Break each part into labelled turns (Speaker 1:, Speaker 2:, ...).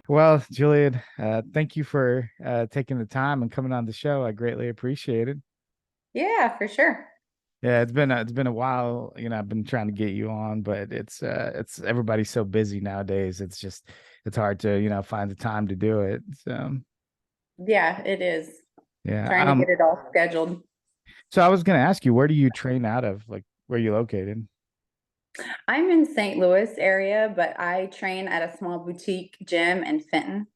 Speaker 1: Well, Juliet, thank you for taking the time and coming on the show. I greatly appreciate it.
Speaker 2: Yeah, for sure.
Speaker 1: Yeah, it's been a while. I've been trying to get you on, but it's everybody's so busy nowadays. It's hard to find the time to do it. So
Speaker 2: Yeah, it is.
Speaker 1: yeah.
Speaker 2: Trying to get it all scheduled.
Speaker 1: So I was gonna ask you, where do you train out of? Like, where are you located?
Speaker 2: I'm in St. Louis area, but I train at a small boutique gym in Fenton.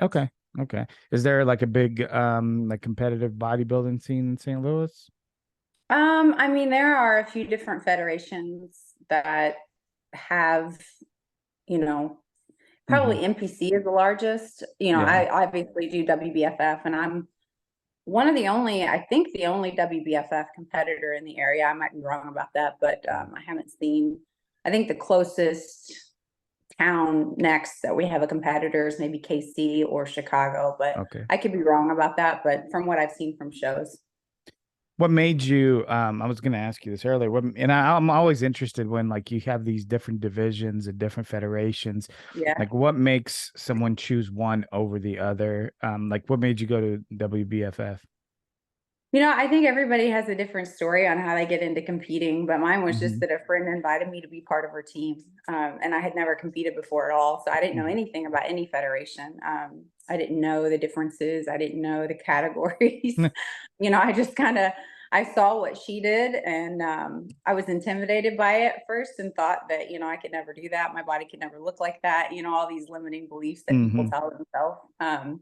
Speaker 1: Okay, okay. Is there like a big like competitive bodybuilding scene in St. Louis?
Speaker 2: I mean, there are a few different federations that have, you know,
Speaker 1: Hmm.
Speaker 2: probably NPC is the largest.
Speaker 1: Yeah.
Speaker 2: I obviously do WBFF, and I'm one of the only, I think the only WBFF competitor in the area. I might be wrong about that, but I haven't seen, I think the closest town next that we have a competitor is maybe KC or Chicago, but
Speaker 1: Okay.
Speaker 2: I could be wrong about that. But from what I've seen from shows,
Speaker 1: What made you, I was going to ask you this earlier, I'm always interested when like you have these different divisions and different federations,
Speaker 2: yeah.
Speaker 1: like what makes someone choose one over the other? Like what made you go to WBFF?
Speaker 2: I think everybody has a different story on how they get into competing, but mine was just
Speaker 1: Hmm.
Speaker 2: that a friend invited me to be part of her team. And I had never competed before at all. So I didn't know
Speaker 1: Hmm.
Speaker 2: anything about any federation. I didn't know the differences. I didn't know the categories. I just kind of, I saw what she did and I was intimidated by it at first and thought that, I could never do that. My body could never look like that. All these limiting beliefs that people
Speaker 1: Hmm.
Speaker 2: tell themselves.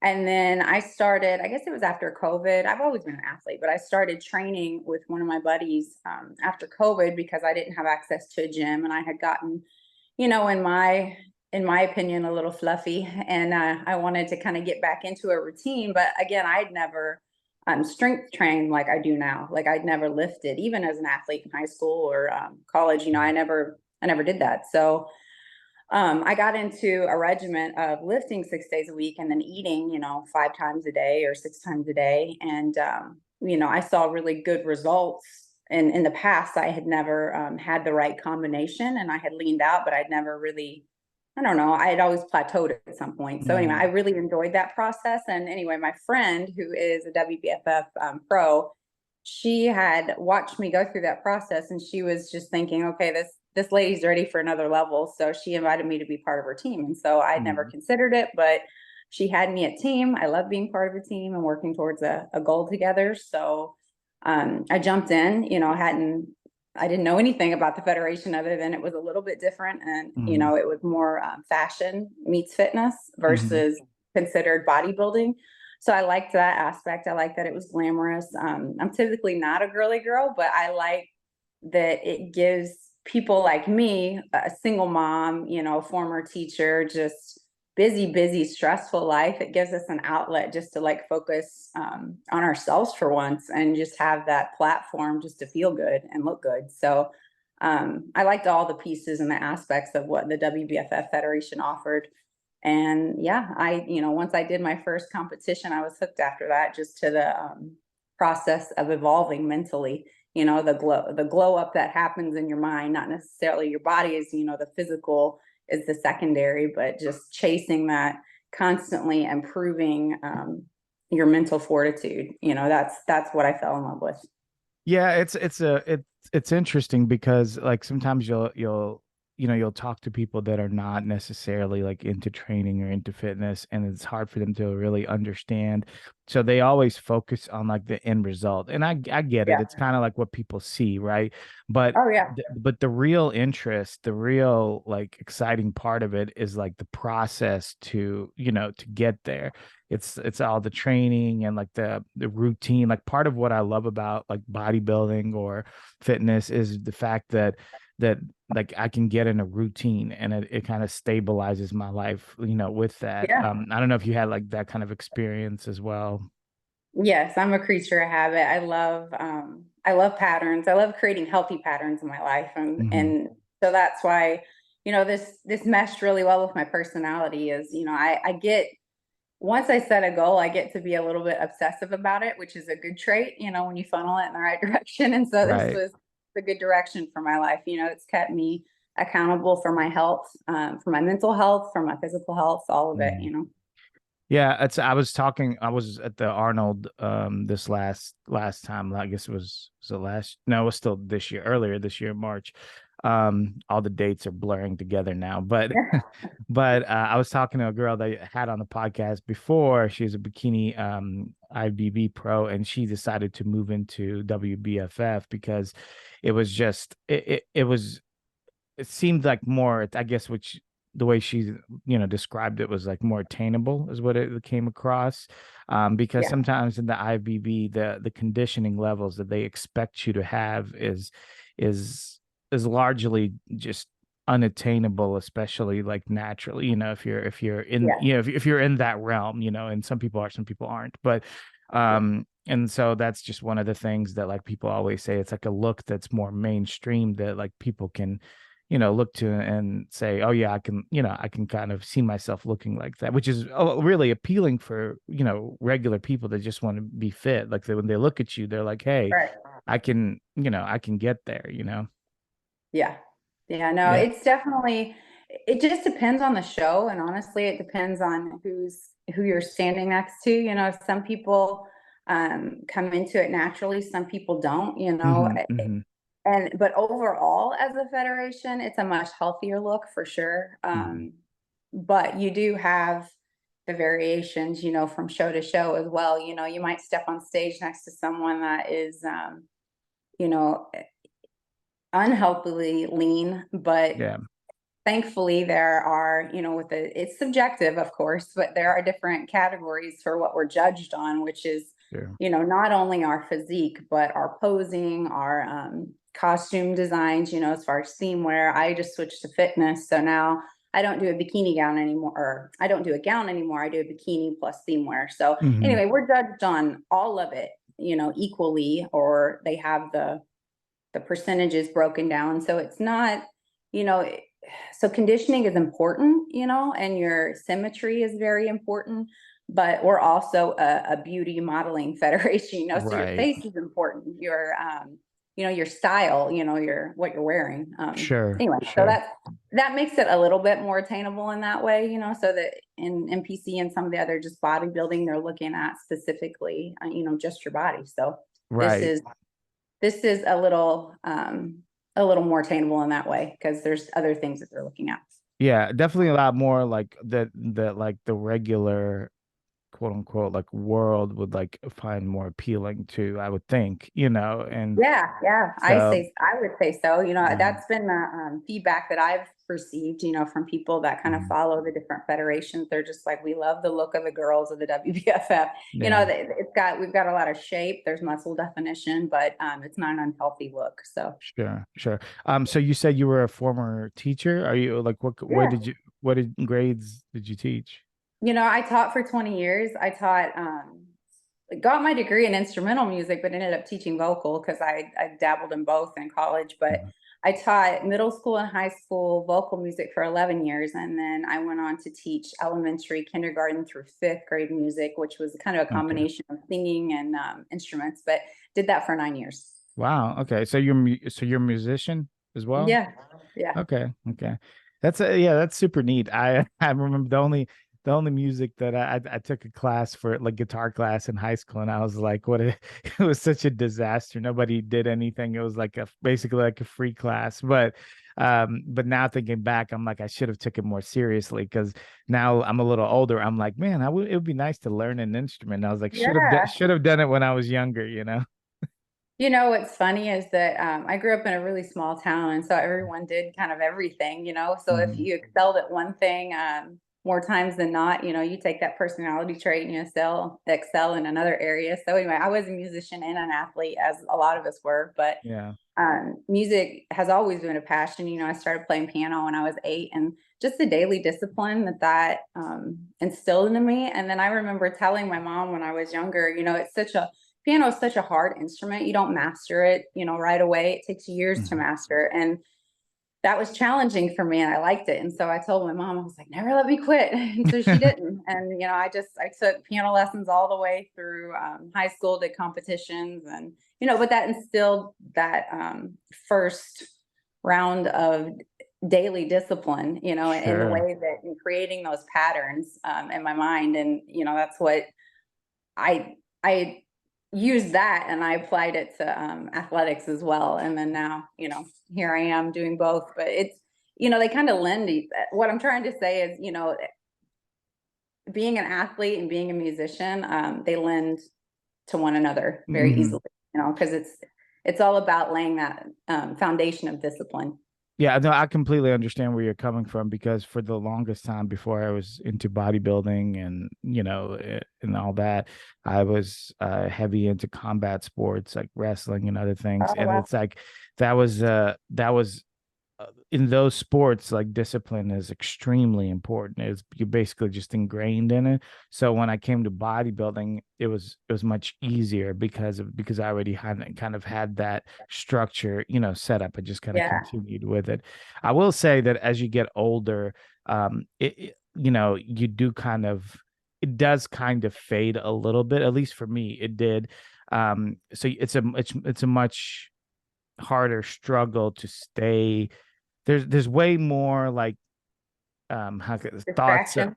Speaker 2: And then I started, I guess it was after COVID. I've always been an athlete, but I started training with one of my buddies after COVID because I didn't have access to a gym and I had gotten, in my opinion, a little fluffy. And I wanted to kind of get back into a routine. But again, I'd never strength trained like I do now. Like I'd never lifted, even as an athlete in high school or college, I never did that. So I got into a regimen of lifting 6 days a week and then eating, 5 times a day or 6 times a day. And, I saw really good results. And in the past, I had never had the right combination and I had leaned out, but I'd never really, I don't know, I had always plateaued at some point. So anyway, I
Speaker 1: Hmm.
Speaker 2: really enjoyed that process. And anyway, my friend who is a WBFF pro, she had watched me go through that process and she was just thinking, okay, this lady's ready for another level. So she invited me to be part of her team. And so I'd never
Speaker 1: Hmm.
Speaker 2: considered it, but she had me at team. I love being part of a team and working towards a goal together. So I jumped in, I didn't know anything about the federation other than it was a little bit different. And,
Speaker 1: Hmm.
Speaker 2: it was more fashion meets fitness
Speaker 1: Hmm.
Speaker 2: versus considered bodybuilding. So I liked that aspect. I like that it was glamorous. I'm typically not a girly girl, but I like that it gives people like me, a single mom, former teacher, just busy, stressful life. It gives us an outlet just to like focus on ourselves for once and just have that platform just to feel good and look good. So I liked all the pieces and the aspects of what the WBFF Federation offered. And yeah, once I did my first competition, I was hooked after that, just to the process of evolving mentally. The glow up that happens in your mind, not necessarily your body is, the physical is the secondary, but just chasing that constantly improving your mental fortitude. That's what I fell in love with.
Speaker 1: Yeah, it's interesting because like sometimes you'll talk to people that are not necessarily like into training or into fitness, and it's hard for them to really understand. So they always focus on like the end result. And I get it.
Speaker 2: Yeah.
Speaker 1: It's kind of like what people see, right? But
Speaker 2: Oh yeah.
Speaker 1: but the real interest, the real like exciting part of it is like the process to get there. It's all the training and like the routine. Like part of what I love about like bodybuilding or fitness is the fact that like I can get in a routine and it kind of stabilizes my life, with that.
Speaker 2: Yeah.
Speaker 1: I don't know if you had like that kind of experience as well.
Speaker 2: Yes, I'm a creature of habit. I love patterns. I love creating healthy patterns in my life. And
Speaker 1: Hmm.
Speaker 2: and so that's why, this meshed really well with my personality is, I get once I set a goal, I get to be a little bit obsessive about it, which is a good trait, when you funnel it in the right direction. And so this
Speaker 1: Right.
Speaker 2: was a good direction for my life. It's kept me accountable for my health, for my mental health, for my physical health, all of it,
Speaker 1: Mhm.
Speaker 2: you know.
Speaker 1: Yeah, I was at the Arnold this last time. I guess was it last, no, it was still this year, earlier this year, March. All the dates are blurring together now, but
Speaker 2: Yeah.
Speaker 1: but I was talking to a girl that I had on the podcast before. She's a bikini IBB pro, and she decided to move into WBFF because it was just it seemed like more, I guess, which the way she, described it was like more attainable is what it came across. Because
Speaker 2: Yeah.
Speaker 1: sometimes in the IBB, the conditioning levels that they expect you to have is is largely just unattainable, especially like naturally, if you're in,
Speaker 2: Yeah.
Speaker 1: if you're in that realm, and some people are, some people aren't. But and so that's just one of the things that like people always say, it's like a look that's more mainstream that like people can look to and say, oh yeah, I can kind of see myself looking like that, which is really appealing for, regular people that just want to be fit. Like when they look at you, they're like, hey,
Speaker 2: Right.
Speaker 1: I can get there.
Speaker 2: Yeah. Yeah, no,
Speaker 1: Yeah.
Speaker 2: it's definitely, it just depends on the show. And honestly, it depends on who you're standing next to. You know, some people come into it naturally, some people don't, you know.
Speaker 1: Hmm. Hmm.
Speaker 2: And but overall, as a federation, it's a much healthier look for sure.
Speaker 1: Hmm.
Speaker 2: But you do have the variations, you know, from show to show as well. You know, you might step on stage next to someone that is you know, unhealthily lean, but
Speaker 1: Yeah.
Speaker 2: thankfully there are, you know, with the, it's subjective of course, but there are different categories for what we're judged on, which is,
Speaker 1: Sure.
Speaker 2: you know, not only our physique but our posing, our costume designs, you know, as far as theme wear. I just switched to fitness, so now I don't do a bikini gown anymore, or I don't do a gown anymore, I do a bikini plus theme wear. So
Speaker 1: Hmm.
Speaker 2: anyway, we're judged on all of it, you know, equally, or they have the percentages broken down. So it's not, you know, so conditioning is important, you know, and your symmetry is very important. But we're also a beauty modeling federation, you know, so your
Speaker 1: Right.
Speaker 2: face is important, your you know, your style, you know, your what you're wearing.
Speaker 1: Sure.
Speaker 2: Anyway, so
Speaker 1: Sure.
Speaker 2: that makes it a little bit more attainable in that way, you know, so that in NPC and some of the other just bodybuilding, they're looking at specifically, you know, just your body. So this
Speaker 1: Right.
Speaker 2: is this is a little more attainable in that way because there's other things that they're looking at.
Speaker 1: Yeah, definitely a lot more like that like the regular quote unquote like world would like find more appealing to, I would think, and
Speaker 2: Yeah, yeah,
Speaker 1: so
Speaker 2: I would say so. You know,
Speaker 1: mhm,
Speaker 2: that's been the feedback that I've received, you know, from people that kind of
Speaker 1: mhm.
Speaker 2: follow the different federations. They're just like, we love the look of the girls of the WBFF. You know,
Speaker 1: Yeah,
Speaker 2: we've got a lot of shape. There's muscle definition, but it's not an unhealthy look. So
Speaker 1: sure, sure. So you said you were a former teacher. Are you like
Speaker 2: yeah,
Speaker 1: what did grades did you teach?
Speaker 2: you know, I taught for 20 years. I taught got my degree in instrumental music, but ended up teaching vocal because I dabbled in both in college. But
Speaker 1: Mhm.
Speaker 2: I taught middle school and high school vocal music for 11 years. And then I went on to teach elementary, kindergarten through fifth grade music, which was kind of a
Speaker 1: Okay.
Speaker 2: combination of singing and instruments, but did that for 9 years.
Speaker 1: Wow. Okay. So you're a musician as well?
Speaker 2: Yeah. Yeah.
Speaker 1: Okay, okay. Yeah, that's super neat. I remember the only music that I took a class for, like guitar class in high school, and I was like, it was such a disaster. Nobody did anything. It was like basically like a free class. But now thinking back, I'm like I should have took it more seriously because now I'm a little older. I'm like, man, it would be nice to learn an instrument. And I was like,
Speaker 2: Yeah.
Speaker 1: should have done it when I was younger.
Speaker 2: You know, what's funny is that I grew up in a really small town, and so everyone did kind of everything, you know. So if
Speaker 1: Hmm.
Speaker 2: you excelled at one thing, more times than not, you know, you take that personality trait and you excel in another area. So anyway, I was a musician and an athlete, as a lot of us were, but
Speaker 1: Yeah.
Speaker 2: music has always been a passion. You know, I started playing piano when I was 8, and just the daily discipline that instilled into me. And then I remember telling my mom when I was younger, you know, piano is such a hard instrument. You don't master it, you know, right away. It takes years to
Speaker 1: Hmm.
Speaker 2: master. And that was challenging for me and I liked it. And so I told my mom, I was like, never let me quit. And so she didn't. And, you know, I took piano lessons all the way through high school, did competitions and, you know, but that instilled that first round of daily discipline, you know, in the
Speaker 1: Sure.
Speaker 2: way that in creating those patterns in my mind. And, you know, that's what I used that and I applied it to athletics as well. And then now, you know, here I am doing both, but it's, you know, they kind of what I'm trying to say is, you know, being an athlete and being a musician, they lend to one another very
Speaker 1: Hmm.
Speaker 2: easily, you know, because it's all about laying that foundation of discipline.
Speaker 1: Yeah, no, I completely understand where you're coming from because for the longest time before I was into bodybuilding and, and all that, I was heavy into combat sports like wrestling and other things.
Speaker 2: Oh
Speaker 1: And
Speaker 2: wow.
Speaker 1: it's like that was in those sports, like discipline is extremely important. It's you're basically just ingrained in it. So when I came to bodybuilding, it was much easier because I already had kind of had that structure, set up. I just kind of
Speaker 2: Yeah.
Speaker 1: continued with it. I will say that as you get older, you do kind of it does kind of fade a little bit. At least for me, it did. So it's a much harder struggle to stay. There's way more like how thoughts
Speaker 2: Distraction.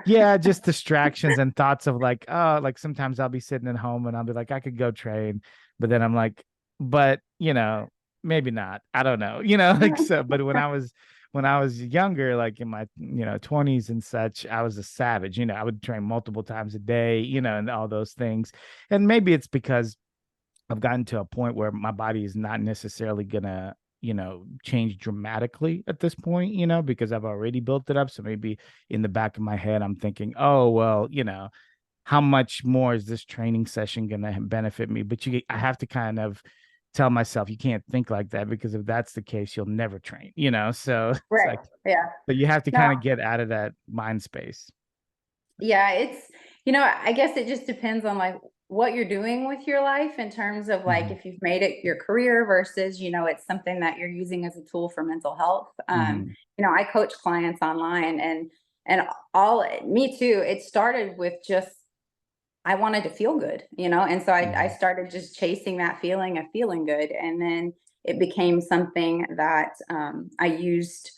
Speaker 1: yeah, just distractions and thoughts of like, oh, like sometimes I'll be sitting at home and I'll be like, I could go train, but then I'm like, but maybe not, I don't know, like. So but when I was younger, like in my 20s and such, I was a savage. I would train multiple times a day, and all those things. And maybe it's because I've gotten to a point where my body is not necessarily gonna, change dramatically at this point, because I've already built it up. So maybe in the back of my head, I'm thinking, oh, well, how much more is this training session gonna benefit me? But I have to kind of tell myself you can't think like that because if that's the case, you'll never train, So it's
Speaker 2: Right.
Speaker 1: like,
Speaker 2: Yeah.
Speaker 1: but you have to
Speaker 2: No,
Speaker 1: kind of get out of that mind space.
Speaker 2: yeah, you know, I guess it just depends on like what you're doing with your life in terms of like
Speaker 1: Hmm.
Speaker 2: if you've made it your career versus, you know, it's something that you're using as a tool for mental health.
Speaker 1: Hmm.
Speaker 2: You know, I coach clients online and all me too, it started with just I wanted to feel good, you know, and so I
Speaker 1: Hmm.
Speaker 2: started just chasing that feeling of feeling good. And then it became something that I used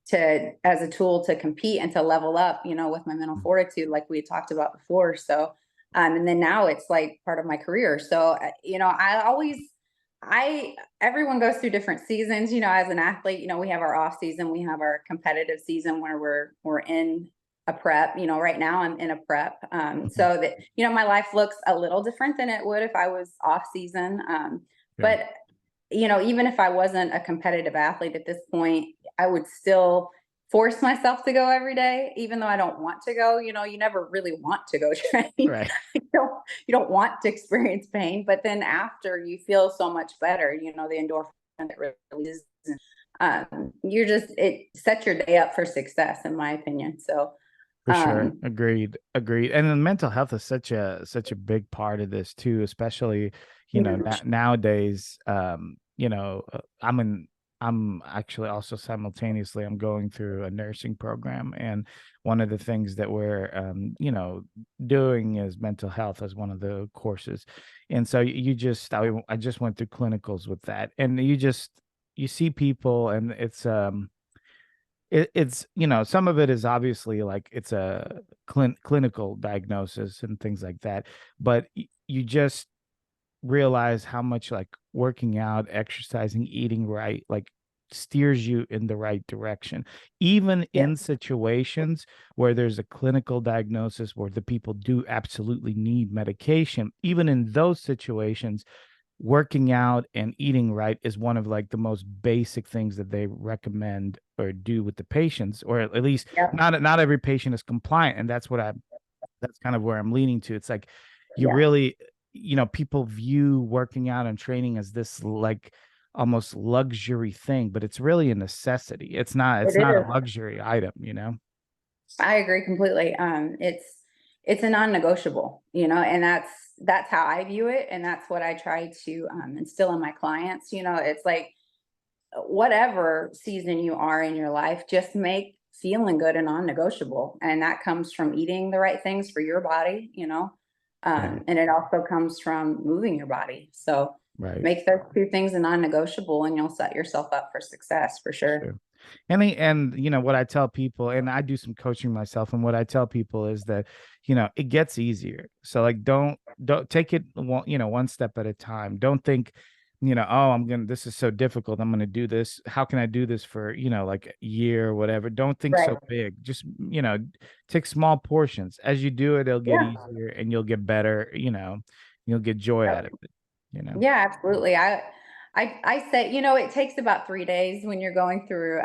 Speaker 2: to as a tool to compete and to level up, you know, with my mental fortitude, like we had talked about before. So, and then now it's like part of my career. So, you know, everyone goes through different seasons, you know, as an athlete, you know, we have our off season, we have our competitive season where we're in a prep. You know, right now I'm in a prep.
Speaker 1: Hmm.
Speaker 2: So that, you know, my life looks a little different than it would if I was off season.
Speaker 1: Sure.
Speaker 2: But, you know, even if I wasn't a competitive athlete at this point, I would still force myself to go every day, even though I don't want to go. You know, you never really want to go train.
Speaker 1: Right.
Speaker 2: You don't want to experience pain, but then after you feel so much better, you know, the endorphin that releases, it sets your day up for success, in my opinion. So,
Speaker 1: For sure.
Speaker 2: um,
Speaker 1: Agreed. Agreed. And then mental health is such a big part of this too, especially,
Speaker 2: huge.
Speaker 1: nowadays. I'm actually also simultaneously I'm going through a nursing program, and one of the things that we're doing is mental health as one of the courses. And so I just went through clinicals with that. And you see people, and it's some of it is obviously like it's a clinical diagnosis and things like that, but you just realize how much like working out, exercising, eating right, like steers you in the right direction, even
Speaker 2: Yeah.
Speaker 1: in situations where there's a clinical diagnosis where the people do absolutely need medication. Even in those situations, working out and eating right is one of like the most basic things that they recommend or do with the patients, or at least
Speaker 2: Yep.
Speaker 1: not every patient is compliant. And that's kind of where I'm leaning to. It's like you
Speaker 2: Yeah.
Speaker 1: really, people view working out and training as this like almost luxury thing, but it's really a necessity. It's
Speaker 2: It
Speaker 1: not a
Speaker 2: is.
Speaker 1: luxury item.
Speaker 2: I agree completely. It's a non-negotiable, you know, and that's how I view it, and that's what I try to instill in my clients. You know, it's like whatever season you are in your life, just make feeling good a non-negotiable, and that comes from eating the right things for your body, you know,
Speaker 1: Yeah.
Speaker 2: and it also comes from moving your body. So
Speaker 1: Right.
Speaker 2: make those two things a non-negotiable, and you'll set yourself up for success for sure.
Speaker 1: Sure. And you know what I tell people, and I do some coaching myself, and what I tell people is that, you know, it gets easier. So like don't take it one, you know, one step at a time. Don't think, you know, oh, this is so difficult. I'm gonna do this. How can I do this for, you know, like a year or whatever? Don't think
Speaker 2: Right.
Speaker 1: so big. Just, you know, take small portions. As you do it, it'll get
Speaker 2: Yeah.
Speaker 1: easier and you'll get better, you know, you'll get joy out of it, you know.
Speaker 2: Yeah, absolutely. I say, it takes about 3 days when you're going through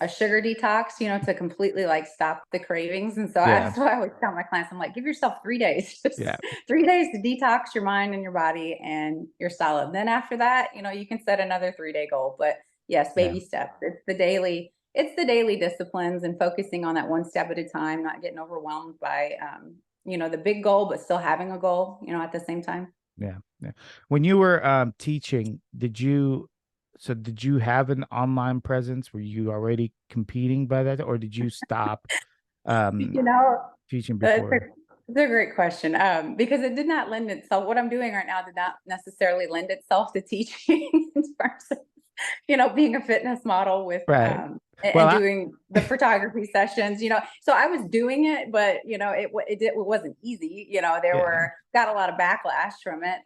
Speaker 2: a sugar detox, to completely like stop the cravings. And so
Speaker 1: Yeah.
Speaker 2: that's why I always tell my clients, I'm like, give yourself 3 days,
Speaker 1: Yeah.
Speaker 2: just 3 days to detox your mind and your body, and you're solid. Then after that, you can set another 3 day goal. But yes,
Speaker 1: Yeah.
Speaker 2: baby steps. It's the daily disciplines and focusing on that one step at a time, not getting overwhelmed by the big goal, but still having a goal, at the same time.
Speaker 1: Yeah, yeah. When you were teaching, did you have an online presence? Were you already competing by that, or did you stop um
Speaker 2: You know,
Speaker 1: teaching
Speaker 2: That's a,
Speaker 1: before?
Speaker 2: that's a great question, because it did not lend itself. What I'm doing right now did not necessarily lend itself to teaching in terms of, being a fitness model with,
Speaker 1: Right. Well,
Speaker 2: and doing the photography sessions. So I was doing it, but it wasn't easy. There
Speaker 1: yeah.
Speaker 2: were got a lot of backlash from it.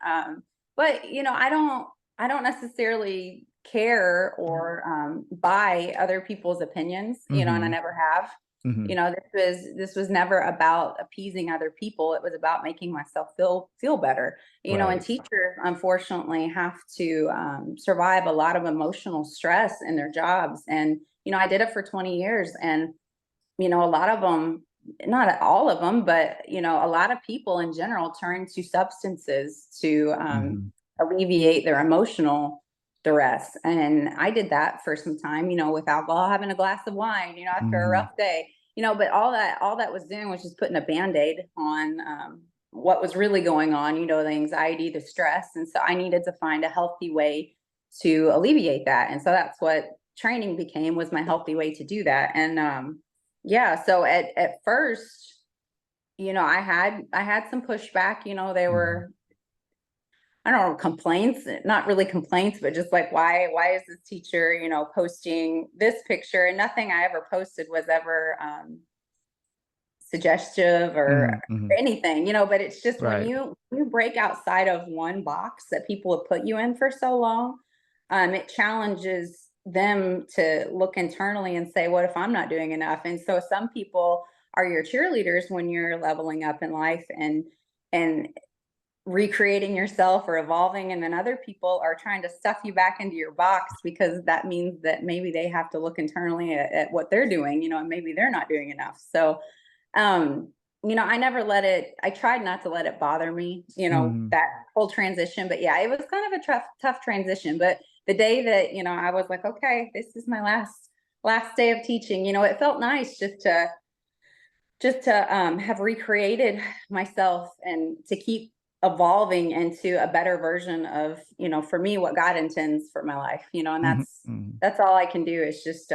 Speaker 2: But I don't necessarily care or buy other people's opinions. And I
Speaker 1: Mm-hmm.
Speaker 2: never have.
Speaker 1: Mm-hmm.
Speaker 2: This was never about appeasing other people. It was about making myself feel better. And
Speaker 1: Right.
Speaker 2: teachers unfortunately have to survive a lot of emotional stress in their jobs. And I did it for 20 years, and a lot of them, not all of them, but a lot of people in general turn to substances to
Speaker 1: Mm-hmm.
Speaker 2: alleviate their emotional duress. And I did that for some time, with alcohol, having a glass of wine, after a
Speaker 1: Mm-hmm.
Speaker 2: rough day, but all that was doing was just putting a band-aid on what was really going on, the anxiety, the stress. And so I needed to find a healthy way to alleviate that. And so that's what training became, was my healthy way to do that. And yeah, so at first, I had some pushback. They
Speaker 1: Mm-hmm.
Speaker 2: were, I don't know, complaints, not really complaints, but just like, why is this teacher, posting this picture? And nothing I ever posted was ever suggestive or
Speaker 1: Mm-hmm.
Speaker 2: anything, but it's just when
Speaker 1: Right.
Speaker 2: you break outside of one box that people have put you in for so long, it challenges them to look internally and say, what if I'm not doing enough? And so some people are your cheerleaders when you're leveling up in life and recreating yourself or evolving, and then other people are trying to stuff you back into your box, because that means that maybe they have to look internally at what they're doing, and maybe they're not doing enough. So um I tried not to let it bother me,
Speaker 1: Mm-hmm.
Speaker 2: that whole transition. But yeah, it was kind of a tough transition. But the day that, I was like, okay, this is my last day of teaching, it felt nice just to have recreated myself and to keep evolving into a better version of, for me, what God intends for my life, and
Speaker 1: Mm-hmm.
Speaker 2: that's
Speaker 1: Mm-hmm.
Speaker 2: that's all I can do, is just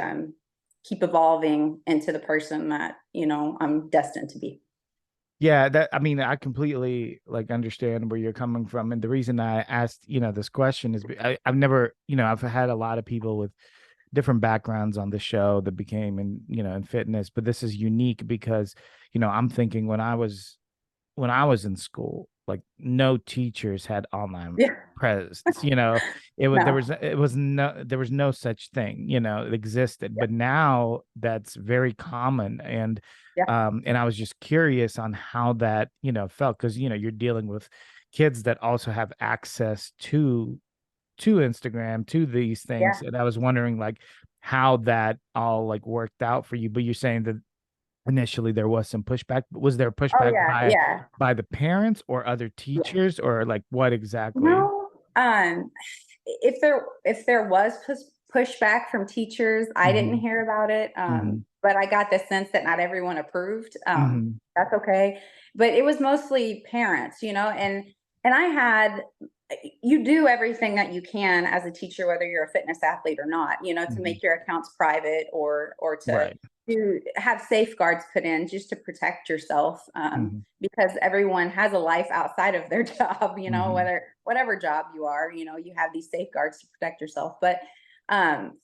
Speaker 2: keep evolving into the person that, I'm destined to be.
Speaker 1: Yeah, that I mean, I completely like understand where you're coming from, and the reason I asked, you know, this question is I've never, you know, I've had a lot of people with different backgrounds on the show that became in, you know, in fitness, but this is unique because, you know, I'm thinking when I was in school, like no teachers had online
Speaker 2: Yeah.
Speaker 1: presence. You know, it was
Speaker 2: No.
Speaker 1: there was no such thing. You know, it existed,
Speaker 2: Yeah.
Speaker 1: but now that's very common.
Speaker 2: Yeah.
Speaker 1: And I was just curious on how that, you know, felt, because you know you're dealing with kids that also have access to Instagram, to these things,
Speaker 2: Yeah.
Speaker 1: and I was wondering like how that all like worked out for you. But you're saying that initially there was some pushback. Was there
Speaker 2: Oh
Speaker 1: pushback
Speaker 2: yeah. Yeah.
Speaker 1: by the parents or other
Speaker 2: Yeah.
Speaker 1: teachers, or like what exactly?
Speaker 2: No. If there was pushback from teachers, I didn't
Speaker 1: Hmm.
Speaker 2: hear about it.
Speaker 1: Hmm.
Speaker 2: But I got the sense that not everyone approved.
Speaker 1: Hmm.
Speaker 2: That's okay. But it was mostly parents, and I had you do everything that you can as a teacher, whether you're a fitness athlete or not, to
Speaker 1: Hmm.
Speaker 2: make your accounts private, or
Speaker 1: Right.
Speaker 2: to have safeguards put in just to protect yourself.
Speaker 1: Hmm.
Speaker 2: Because everyone has a life outside of their job,
Speaker 1: Hmm.
Speaker 2: whether whatever job you are, you have these safeguards to protect yourself. But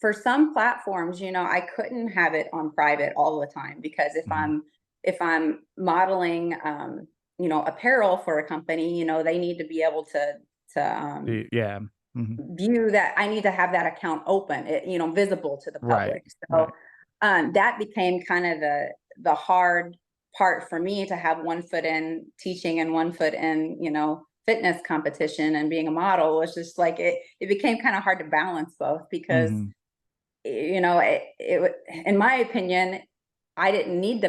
Speaker 2: For some platforms, I couldn't have it on private all the time, because
Speaker 1: Mhm.
Speaker 2: if I'm modeling, apparel for a company, they need to be able to
Speaker 1: Yeah. Mhm.
Speaker 2: view that. I need to have that account open, visible to the
Speaker 1: Right.
Speaker 2: public. So
Speaker 1: Right.
Speaker 2: that became kind of the hard part for me, to have one foot in teaching and one foot in, fitness competition and being a model. Was just like it became kind of hard to balance both, because
Speaker 1: Mhm.
Speaker 2: in my opinion, I didn't need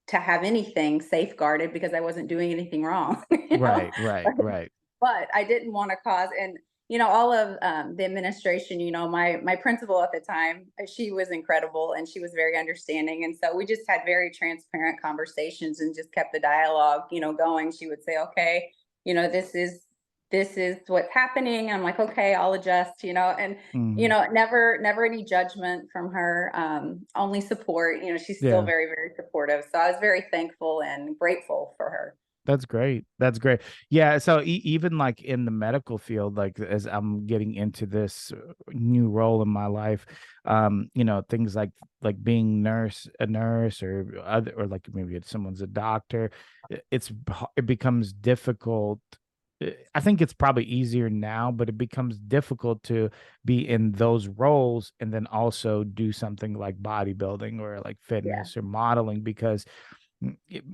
Speaker 2: to have anything safeguarded, because I wasn't doing anything wrong.
Speaker 1: Right. Right. Right.
Speaker 2: But I didn't want to cause, and all of the administration, my principal at the time, she was incredible, and she was very understanding, and so we just had very transparent conversations and just kept the dialogue, going. She would say, okay, this is what's happening. I'm like, okay, I'll adjust, and
Speaker 1: Mhm.
Speaker 2: never any judgment from her, only support. She's still
Speaker 1: Yeah.
Speaker 2: very, very supportive. So I was very thankful and grateful for her.
Speaker 1: That's great. That's great. Yeah. So even like in the medical field, like as I'm getting into this new role in my life, things like being a nurse, or other, or like maybe it's someone's a doctor, it becomes difficult. I think it's probably easier now, but it becomes difficult to be in those roles and then also do something like bodybuilding or like
Speaker 2: Yeah.
Speaker 1: fitness or modeling, because Mm, it-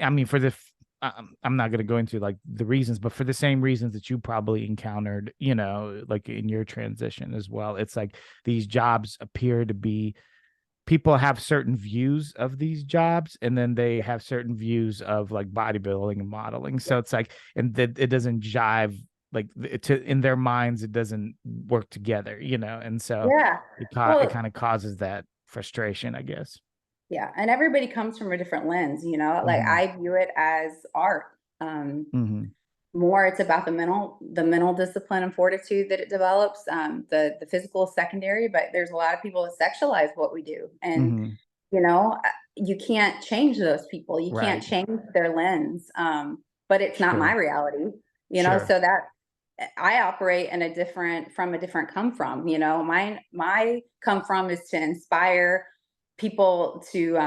Speaker 1: I mean, I'm not going to go into like the reasons, but for the same reasons that you probably encountered, like in your transition as well. It's like these jobs appear to be, people have certain views of these jobs, and then they have certain views of like bodybuilding and modeling.
Speaker 2: Yeah.
Speaker 1: So it's like, and that it doesn't jive, like in their minds, it doesn't work together, and so
Speaker 2: Yeah.
Speaker 1: it
Speaker 2: Well,
Speaker 1: kind of causes that frustration, I guess.
Speaker 2: yeah. And everybody comes from a different lens, like
Speaker 1: Hmm.
Speaker 2: I view it as art.
Speaker 1: Hmm.
Speaker 2: More it's about the mental discipline and fortitude that it develops. The physical is secondary, but there's a lot of people that sexualize what we do. And
Speaker 1: Hmm.
Speaker 2: you can't change those people. You can't
Speaker 1: Right.
Speaker 2: change their lens. But it's not my
Speaker 1: Sure.
Speaker 2: reality,
Speaker 1: Sure.
Speaker 2: so that I operate from a different come from. My come from is to inspire people to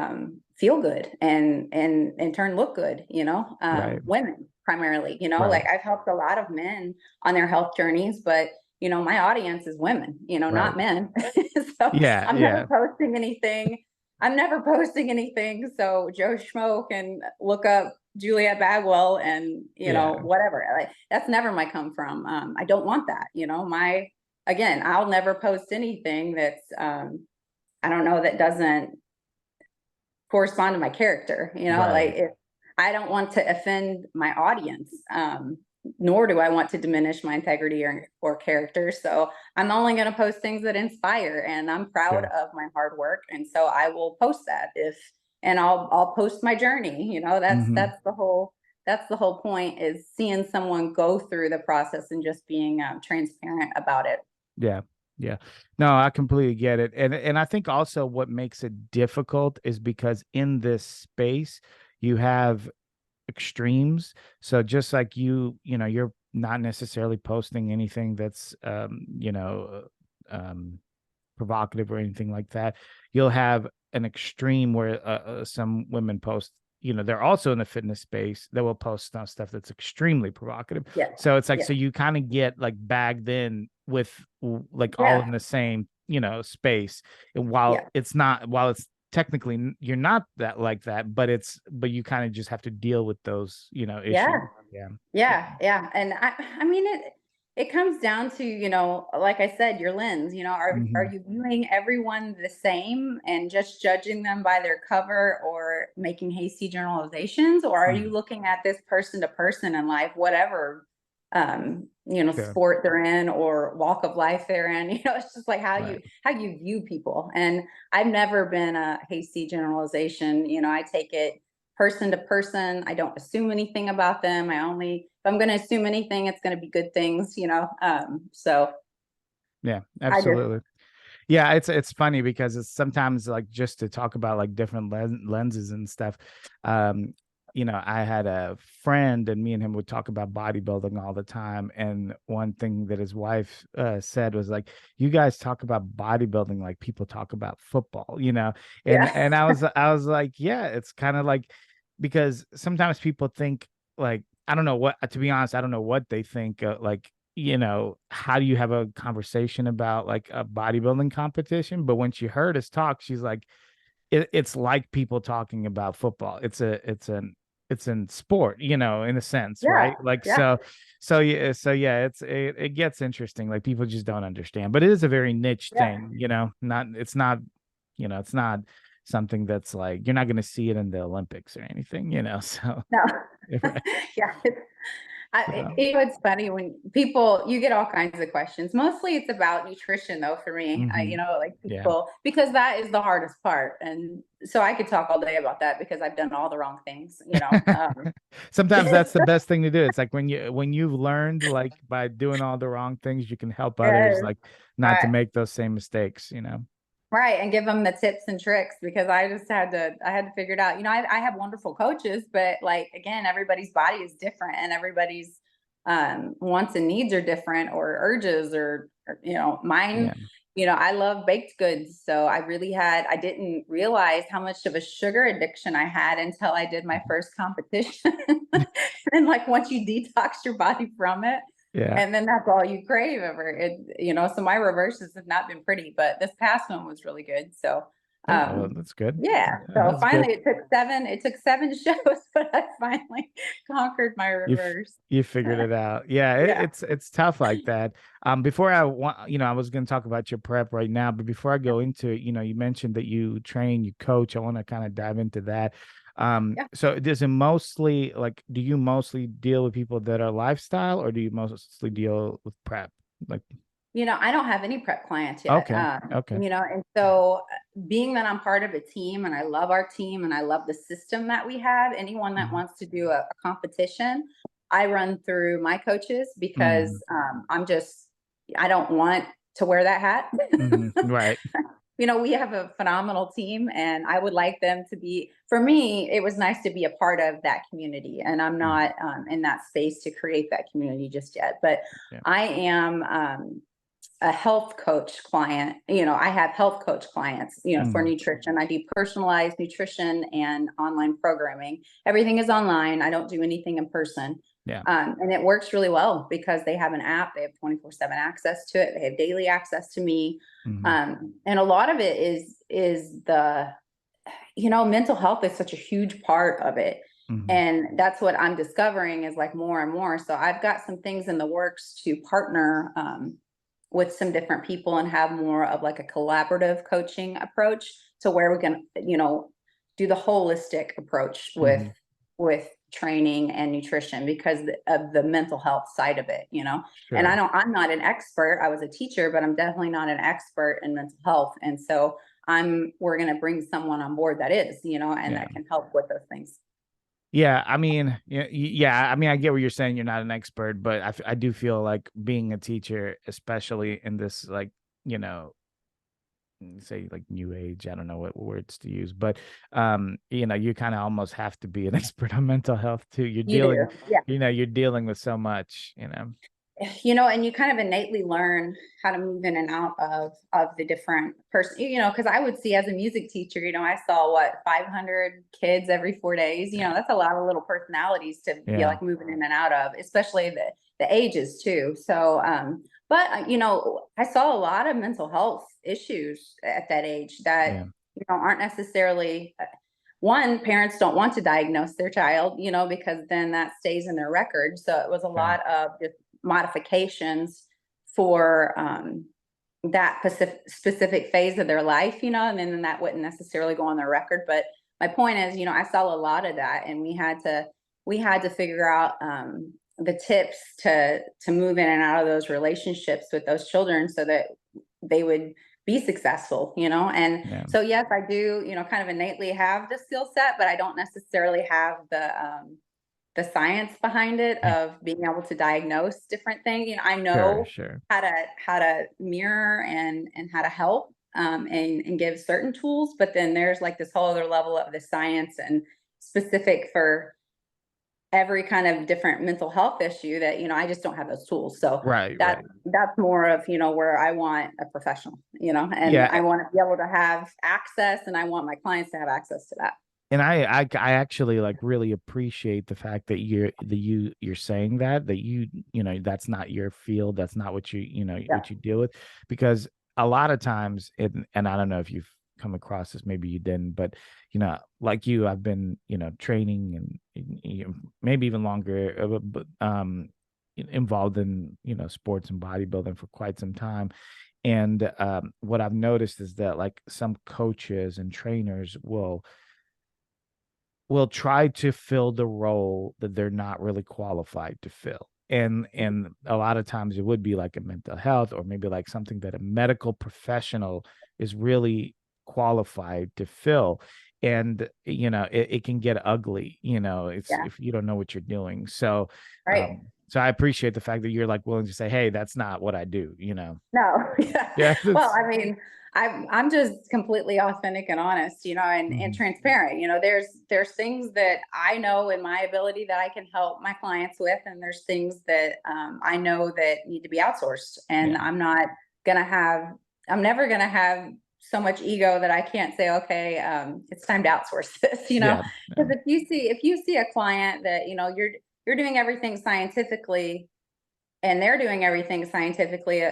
Speaker 2: feel good and in turn look good,
Speaker 1: Right.
Speaker 2: women primarily,
Speaker 1: Right.
Speaker 2: like I've helped a lot of men on their health journeys, but my audience is women,
Speaker 1: Right.
Speaker 2: not men. So
Speaker 1: Yeah.
Speaker 2: I'm never
Speaker 1: Yeah.
Speaker 2: posting anything. I'm never posting anything. So Joe Schmo can look up Juliet Bagwell and,
Speaker 1: Yeah.
Speaker 2: whatever. Like that's never my come from. I don't want that, again, I'll never post anything that's, I don't know, that doesn't correspond to my character, like
Speaker 1: Right.
Speaker 2: if I don't want to offend my audience, nor do I want to diminish my integrity or character. So I'm only going to post things that inspire, and I'm proud
Speaker 1: Sure.
Speaker 2: of my hard work. And so I will post that and I'll post my journey. That's,
Speaker 1: Hmm.
Speaker 2: that's the whole point, is seeing someone go through the process and just being transparent about it.
Speaker 1: Yeah. Yeah. No, I completely get it. And I think also what makes it difficult is because in this space you have extremes. So just like you're not necessarily posting anything that's provocative or anything like that. You'll have an extreme where some women post, they're also in the fitness space that will post stuff that's extremely provocative.
Speaker 2: Yeah.
Speaker 1: So it's like,
Speaker 2: Yeah.
Speaker 1: so you kind of get like bagged in with like all in
Speaker 2: Yeah.
Speaker 1: the same, space. And while it's technically you're not that like that, but you kind of just have to deal with those,
Speaker 2: Yeah.
Speaker 1: issues. Yeah. Yeah.
Speaker 2: Yeah, yeah, and I mean it comes down to, like I said, your lens, are
Speaker 1: Hmm.
Speaker 2: you viewing everyone the same and just judging them by their cover, or making hasty generalizations, or are you
Speaker 1: Hmm.
Speaker 2: looking at this person to person in life, whatever
Speaker 1: Sure.
Speaker 2: sport they're in or walk of life they're in, it's just like
Speaker 1: Right.
Speaker 2: how you view people. And I've never been a hasty generalization, I take it person to person. I don't assume anything about them. If I'm going to assume anything, it's going to be good things, so
Speaker 1: Yeah,
Speaker 2: I just,
Speaker 1: absolutely. Yeah, it's funny because it's sometimes like just to talk about like different lenses and stuff. Um, I had a friend, and me and him would talk about bodybuilding all the time. And one thing that his wife said was like, "You guys talk about bodybuilding like people talk about football," And
Speaker 2: Yeah.
Speaker 1: I was like, "Yeah, it's kind of like because sometimes people think like I don't know what to be honest, I don't know what they think like." How do you have a conversation about like a bodybuilding competition? But when she heard us talk, she's like, it's like people talking about football. It's in sport, in a sense,
Speaker 2: Yeah.
Speaker 1: right? Like
Speaker 2: Yeah.
Speaker 1: yeah, it gets interesting. Like people just don't understand, but it is a very niche
Speaker 2: Yeah.
Speaker 1: thing, not it's not, it's not something that's like you're not going to see it in the Olympics or anything, so
Speaker 2: No.
Speaker 1: right.
Speaker 2: Yeah.
Speaker 1: So,
Speaker 2: It's funny when you get all kinds of questions. Mostly it's about nutrition though for me. Like
Speaker 1: yeah.
Speaker 2: people, because that is the hardest part. And so I could talk all day about that because I've done all the wrong things.
Speaker 1: Sometimes that's the best thing to do. It's like when you've learned like by doing all the wrong things, you can help others
Speaker 2: Yes,
Speaker 1: like not to
Speaker 2: right.
Speaker 1: make those same mistakes.
Speaker 2: Right. And give them the tips and tricks because I had to figure it out. I have wonderful coaches, but like, again, everybody's body is different and everybody's wants and needs are different or urges or mine,
Speaker 1: Yeah.
Speaker 2: I love baked goods. So I didn't realize how much of a sugar addiction I had until I did my first competition. And like once you detox your body from it,
Speaker 1: Yeah.
Speaker 2: and then that's all you crave ever. So my reverses have not been pretty, but this past one was really good. So,
Speaker 1: Yeah, well,
Speaker 2: um,
Speaker 1: that's good.
Speaker 2: yeah. So
Speaker 1: That's good.
Speaker 2: finally, it took seven shows, but I finally conquered my
Speaker 1: You've
Speaker 2: reverse.
Speaker 1: you figured it out. Yeah,
Speaker 2: Yeah.
Speaker 1: it's tough like that. Before I want, I was going to talk about your prep right now, but before I go into it, you mentioned that you train, you coach. I want to kind of dive into that.
Speaker 2: Yeah.
Speaker 1: So does it mostly like, do you mostly deal with people that are lifestyle, or do you mostly deal with prep? Like,
Speaker 2: I don't have any prep clients yet.
Speaker 1: okay, okay,
Speaker 2: And so being that I'm part of a team and I love our team and I love the system that we have, anyone that
Speaker 1: mm-hmm.
Speaker 2: wants to do a competition, I run through my coaches
Speaker 1: Mm-hmm.
Speaker 2: because I don't want to wear that hat.
Speaker 1: Mm-hmm. Right.
Speaker 2: We have a phenomenal team and I would like them to be, for me, it was nice to be a part of that community. And I'm
Speaker 1: Mhm.
Speaker 2: not in that space to create that community just yet, but
Speaker 1: Yeah.
Speaker 2: I am a health coach client. I have health coach clients, for
Speaker 1: Mm-hmm.
Speaker 2: nutrition. I do personalized nutrition and online programming. Everything is online. I don't do anything in person.
Speaker 1: Yeah.
Speaker 2: And it works really well because they have an app, they have 24/7 access to it, they have daily access to me.
Speaker 1: Mm-hmm.
Speaker 2: And a lot of it is mental health is such a huge part of it.
Speaker 1: Mm-hmm.
Speaker 2: And that's what I'm discovering is like more and more. So I've got some things in the works to partner with some different people and have more of like a collaborative coaching approach to where we can, do the holistic approach with
Speaker 1: Mm-hmm.
Speaker 2: with training and nutrition because of the mental health side of it. And
Speaker 1: Sure.
Speaker 2: I'm not an expert. I was a teacher, but I'm definitely not an expert in mental health. And so we're going to bring someone on board that is, and
Speaker 1: Yeah.
Speaker 2: that can help with those things.
Speaker 1: Yeah, I mean, yeah, I mean, I get what you're saying. You're not an expert, but I do feel like being a teacher, especially in this, like, you know, say like new age, I don't know what words to use, but you kind of almost have to be an expert on mental health too. You're
Speaker 2: You do.
Speaker 1: dealing,
Speaker 2: Yeah.
Speaker 1: you're dealing with so much.
Speaker 2: And you kind of innately learn how to move in and out of the different person, because I would see as a music teacher, I saw what 500 kids every 4 days.
Speaker 1: Yeah.
Speaker 2: That's a lot of little personalities to be
Speaker 1: Yeah.
Speaker 2: like moving in and out of, especially the ages too. So but I saw a lot of mental health issues at that age that
Speaker 1: Yeah.
Speaker 2: aren't necessarily one, parents don't want to diagnose their child, because then that stays in their record. So it was a
Speaker 1: Sure.
Speaker 2: lot of just modifications for that specific phase of their life, and then that wouldn't necessarily go on their record. But my point is, I saw a lot of that, and we had to figure out the tips to move in and out of those relationships with those children so that they would be successful. And
Speaker 1: Yeah.
Speaker 2: so yes, I do, kind of innately have the skill set, but I don't necessarily have the science behind it of being able to diagnose different things. I
Speaker 1: Sure.
Speaker 2: know
Speaker 1: Sure.
Speaker 2: how to mirror and how to help and give certain tools, but then there's like this whole other level of the science and specific for every kind of different mental health issue that, I just don't have those tools. So
Speaker 1: Right,
Speaker 2: that
Speaker 1: right.
Speaker 2: that's more of, where I want a professional, and
Speaker 1: Yeah,
Speaker 2: I want to be able to have access, and I want my clients to have access to that.
Speaker 1: and I actually like really appreciate the fact that you're saying that that's not your field, that's not what
Speaker 2: Yeah.
Speaker 1: what you deal with, because a lot of times, and I don't know if you've come across this, maybe you didn't, but like you, I've been training and maybe even longer, but involved in sports and bodybuilding for quite some time. And what I've noticed is that like some coaches and trainers will try to fill the role that they're not really qualified to fill. And a lot of times it would be like a mental health, or maybe like something that a medical professional is really qualified to fill. And it can get ugly, it's
Speaker 2: Yeah.
Speaker 1: if you don't know what you're doing. So
Speaker 2: Right.
Speaker 1: so I appreciate the fact that you're like willing to say, hey, that's not what I do.
Speaker 2: No. Yeah.
Speaker 1: Yeah,
Speaker 2: Well,
Speaker 1: that's
Speaker 2: I mean, I'm just completely authentic and honest, and
Speaker 1: mhm.
Speaker 2: transparent. There's things that I know in my ability that I can help my clients with, and there's things that I know that need to be outsourced. And
Speaker 1: Yeah,
Speaker 2: gonna have, I'm never gonna have so much ego that I can't say, okay, it's time to outsource this.
Speaker 1: yeah, yeah.
Speaker 2: Because if you see a client that you're doing everything scientifically, and they're doing everything scientifically,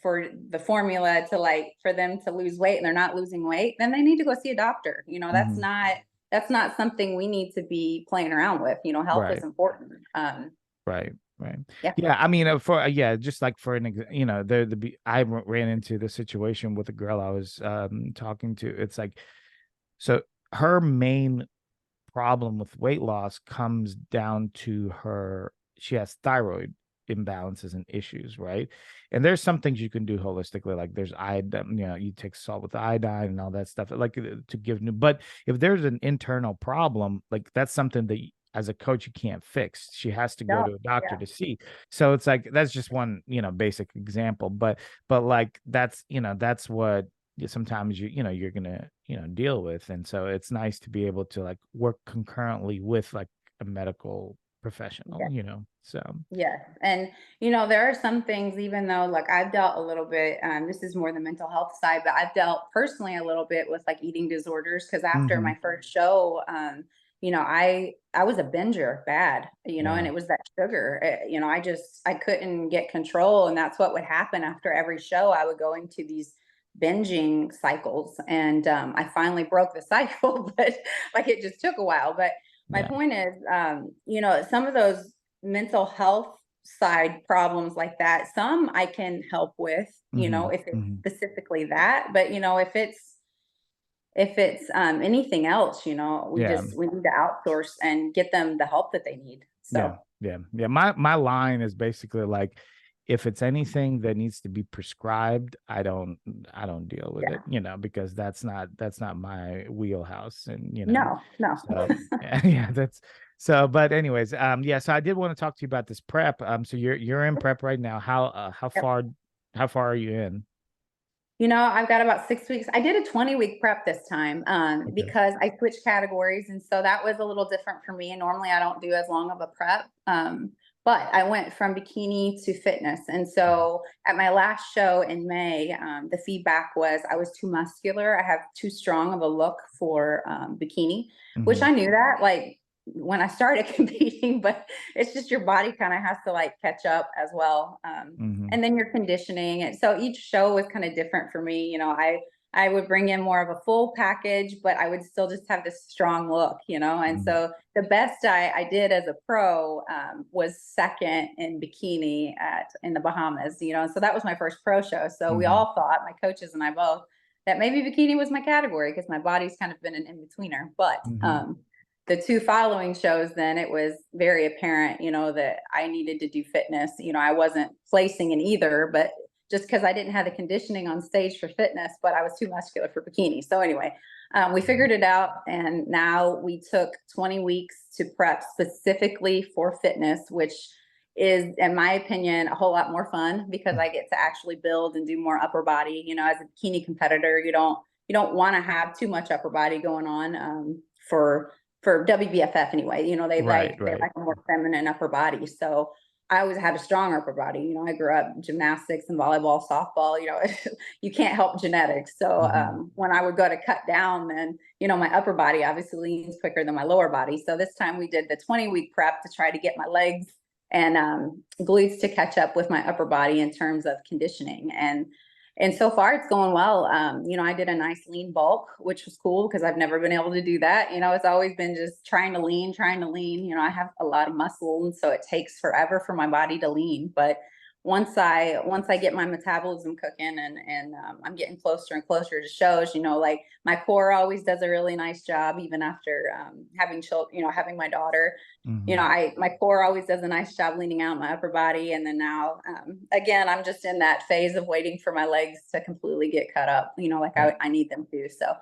Speaker 2: for the formula to, like, for them to lose weight, and they're not losing weight, then they need to go see a doctor.
Speaker 1: Mhm.
Speaker 2: That's not something we need to be playing around with. Health is
Speaker 1: Right.
Speaker 2: important.
Speaker 1: Right, right.
Speaker 2: Yeah.
Speaker 1: Yeah, I mean, for yeah, just like for I ran into the situation with a girl I was talking to. It's like, so her main problem with weight loss comes down to she has thyroid imbalances and issues, right? And there's some things you can do holistically, like there's iodine, you take salt with iodine and all that stuff, like to give new. But if there's an internal problem, like that's something that as a coach you can't fix. She has to go
Speaker 2: No.
Speaker 1: to a doctor
Speaker 2: Yeah.
Speaker 1: to see. So it's like that's just one, basic example. But like that's what sometimes you're gonna deal with. And so it's nice to be able to like work concurrently with like a medical professional,
Speaker 2: Yeah.
Speaker 1: so
Speaker 2: Yes. And, there are some things, even though, like, I've dealt a little bit, this is more the mental health side, but I've dealt personally a little bit with, like, eating disorders. Cause after
Speaker 1: hmm
Speaker 2: my first show, I was a binger bad, and
Speaker 1: yeah.
Speaker 2: it was that sugar. I couldn't get control. And that's what would happen after every show. I would go into these binging cycles. And I finally broke the cycle, but like it just took a while. But my
Speaker 1: Yeah.
Speaker 2: point is, some of those mental health side problems like that, some I can help with,
Speaker 1: hmm
Speaker 2: if it's
Speaker 1: hmm
Speaker 2: specifically that. But if it's anything else,
Speaker 1: Yeah.
Speaker 2: we need to outsource and get them the help that they need.
Speaker 1: Yeah.
Speaker 2: So
Speaker 1: Yeah. Yeah. My line is basically like, if it's anything that needs to be prescribed, I don't deal with it,
Speaker 2: yeah.
Speaker 1: because that's not my wheelhouse. And
Speaker 2: No, no.
Speaker 1: so yeah, that's so. But anyways, yeah, so I did want to talk to you about this prep. So you're in prep right now.
Speaker 2: Yep.
Speaker 1: How far are you in?
Speaker 2: I've got about 6 weeks. I did a 20-week prep this time,
Speaker 1: Okay.
Speaker 2: because I switched categories. And so that was a little different for me. And normally I don't do as long of a prep. But I went from bikini to fitness. And so at my last show in May, the feedback was I was too muscular. I have too strong of a look for bikini, which
Speaker 1: Mm-hmm.
Speaker 2: I knew that, like, when I started competing, but it's just your body kind of has to, like, catch up as well.
Speaker 1: Mm-hmm.
Speaker 2: And then your conditioning. And so each show was kind of different for me. I would bring in more of a full package, but I would still just have this strong look. And
Speaker 1: Mm-hmm.
Speaker 2: so the best I did as a pro, was second in bikini in the Bahamas. And so that was my first pro show. So we
Speaker 1: Mm-hmm.
Speaker 2: all thought, my coaches and I both, that maybe bikini was my category because my body's kind of been an in-betweener. But
Speaker 1: Mm-hmm.
Speaker 2: the two following shows, then it was very apparent, that I needed to do fitness. I wasn't placing in either, but just because I didn't have the conditioning on stage for fitness, but I was too muscular for bikini. So anyway, we figured it out, and now we took 20 weeks to prep specifically for fitness, which is, in my opinion, a whole lot more fun because I get to actually build and do more upper body. As a bikini competitor, you don't want to have too much upper body going on, for for WBFF anyway.
Speaker 1: Right,
Speaker 2: They
Speaker 1: right.
Speaker 2: like a more feminine upper body. So I always had a strong upper body. I grew up gymnastics and volleyball, softball. You can't help genetics. So
Speaker 1: Hmm.
Speaker 2: when I would go to cut down, then my upper body obviously leans quicker than my lower body. So this time we did the 20-week prep to try to get my legs and glutes to catch up with my upper body in terms of conditioning. And so far it's going well. I did a nice lean bulk, which was cool because I've never been able to do that. It's always been just trying to lean, trying to lean. I have a lot of muscle, and so it takes forever for my body to lean. But once I get my metabolism cooking, and I'm getting closer and closer to shows, like my core always does a really nice job, even after having children, having my daughter.
Speaker 1: Hmm.
Speaker 2: My core always does a nice job leaning out my upper body. And then now, again, I'm just in that phase of waiting for my legs to completely get cut up, like
Speaker 1: Yeah.
Speaker 2: I need them to. So